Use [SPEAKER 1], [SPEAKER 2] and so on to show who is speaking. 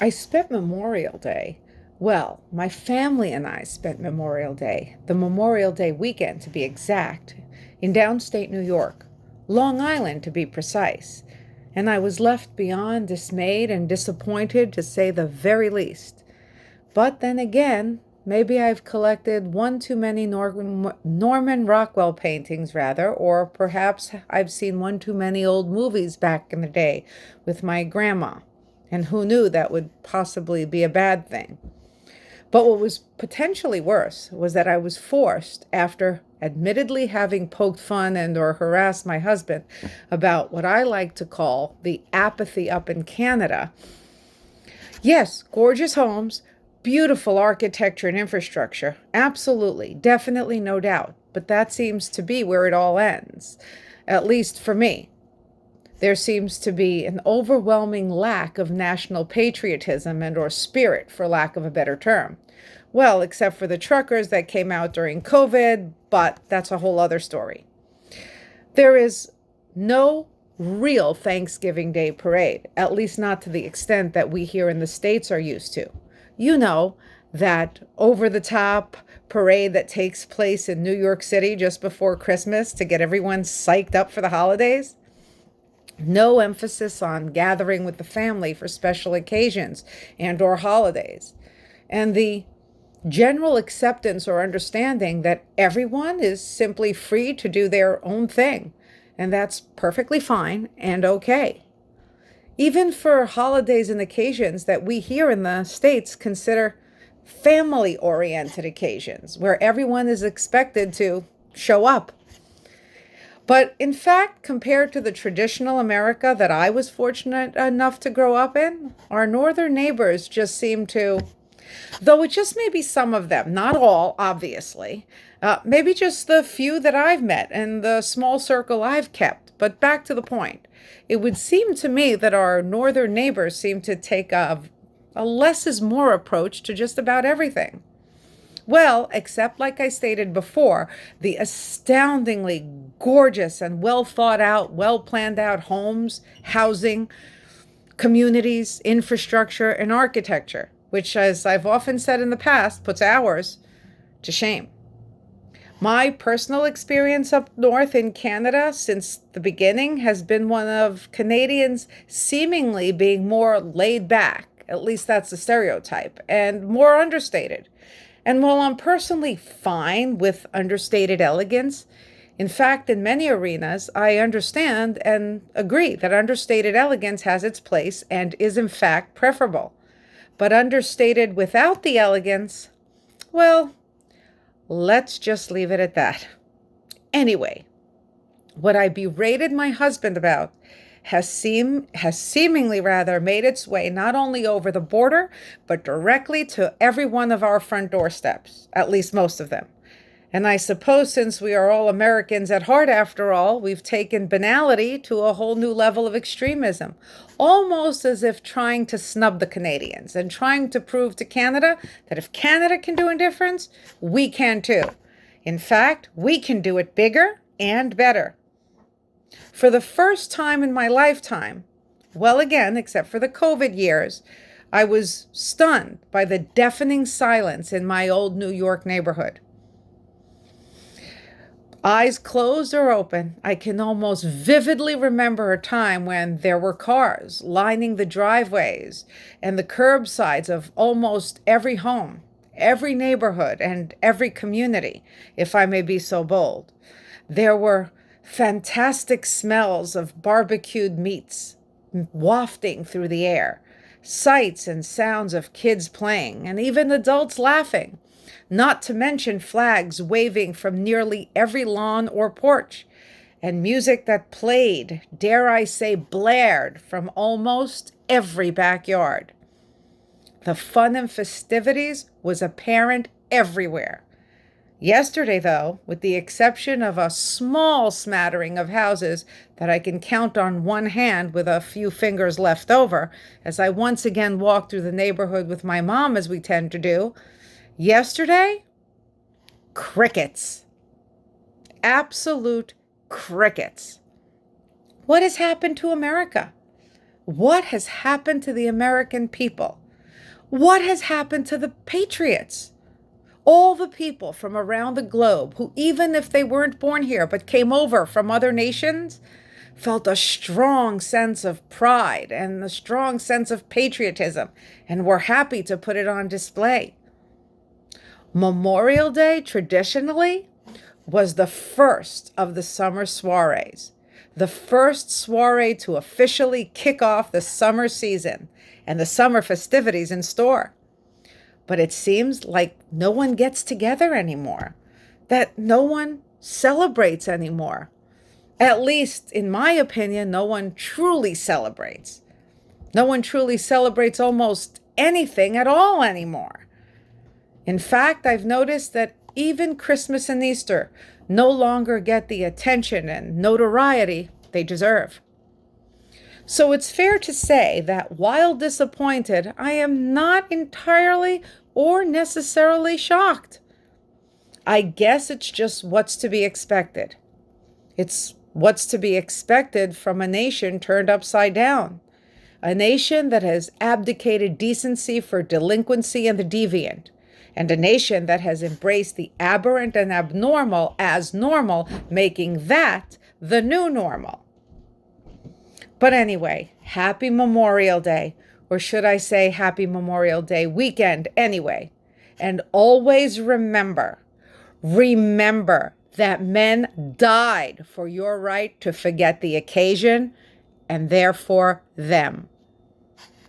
[SPEAKER 1] I spent Memorial Day. Well, my family and I spent Memorial Day, the Memorial Day weekend to be exact, in downstate New York, Long Island to be precise. And I was left beyond dismayed and disappointed to say the very least. But then again, maybe I've collected one too many Norman Rockwell paintings, rather, or perhaps I've seen one too many old movies back in the day with my grandma. And who knew that would possibly be a bad thing? But what was potentially worse was that I was forced, after admittedly having poked fun and or harassed my husband about what I like to call the apathy up in Canada. Yes, gorgeous homes, beautiful architecture and infrastructure. Absolutely, definitely, no doubt. But that seems to be where it all ends, at least for me. There seems to be an overwhelming lack of national patriotism and or spirit, for lack of a better term. Well, except for the truckers that came out during COVID, but that's a whole other story. There is no real Thanksgiving Day parade, at least not to the extent that we here in the States are used to. You know, that over the top parade that takes place in New York City just before Christmas to get everyone psyched up for the holidays. No emphasis on gathering with the family for special occasions and or holidays. And the general acceptance or understanding that everyone is simply free to do their own thing. And that's perfectly fine and okay. Even for holidays and occasions that we here in the States consider family oriented occasions, where everyone is expected to show up. But in fact, compared to the traditional America that I was fortunate enough to grow up in, our northern neighbors just seem to, though it just may be some of them, not all, obviously, maybe just the few that I've met and the small circle I've kept. But back to the point, it would seem to me that our northern neighbors seem to take a less is more approach to just about everything. Well, except like I stated before, the astoundingly gorgeous and well thought out, well planned out homes, housing, communities, infrastructure, and architecture, which, as I've often said in the past, puts ours to shame. My personal experience up north in Canada since the beginning has been one of Canadians seemingly being more laid back, at least that's the stereotype, and more understated. And while I'm personally fine with understated elegance, in fact, in many arenas, I understand and agree that understated elegance has its place and is in fact preferable. But understated without the elegance, well, let's just leave it at that. Anyway, what I berated my husband about has seemingly rather made its way not only over the border, but directly to every one of our front doorsteps, at least most of them. And I suppose since we are all Americans at heart after all, we've taken banality to a whole new level of extremism, almost as if trying to snub the Canadians and trying to prove to Canada that if Canada can do a difference, we can too. In fact, we can do it bigger and better. For the first time in my lifetime, well, again, except for the COVID years, I was stunned by the deafening silence in my old New York neighborhood. Eyes closed or open, I can almost vividly remember a time when there were cars lining the driveways and the curbsides of almost every home, every neighborhood, and every community, if I may be so bold. There were fantastic smells of barbecued meats wafting through the air, sights and sounds of kids playing, and even adults laughing, not to mention flags waving from nearly every lawn or porch, and music that played, dare I say, blared from almost every backyard. The fun and festivities was apparent everywhere. Yesterday, though, with the exception of a small smattering of houses that I can count on one hand with a few fingers left over, as I once again walked through the neighborhood with my mom, as we tend to do, yesterday, crickets. Absolute crickets. What has happened to America? What has happened to the American people? What has happened to the patriots? All the people from around the globe who, even if they weren't born here but came over from other nations, felt a strong sense of pride and a strong sense of patriotism and were happy to put it on display. Memorial Day, traditionally, was the first of the summer soirees, the first soiree to officially kick off the summer season and the summer festivities in store. But it seems like no one gets together anymore, that no one celebrates anymore. At least, in my opinion, no one truly celebrates. No one truly celebrates almost anything at all anymore. In fact, I've noticed that even Christmas and Easter no longer get the attention and notoriety they deserve. So it's fair to say that while disappointed, I am not entirely or necessarily shocked. I guess it's just what's to be expected. It's what's to be expected from a nation turned upside down, a nation that has abdicated decency for delinquency and the deviant, and a nation that has embraced the aberrant and abnormal as normal, making that the new normal. But anyway, happy Memorial Day, or should I say happy Memorial Day weekend anyway. And always remember that men died for your right to forget the occasion and therefore them.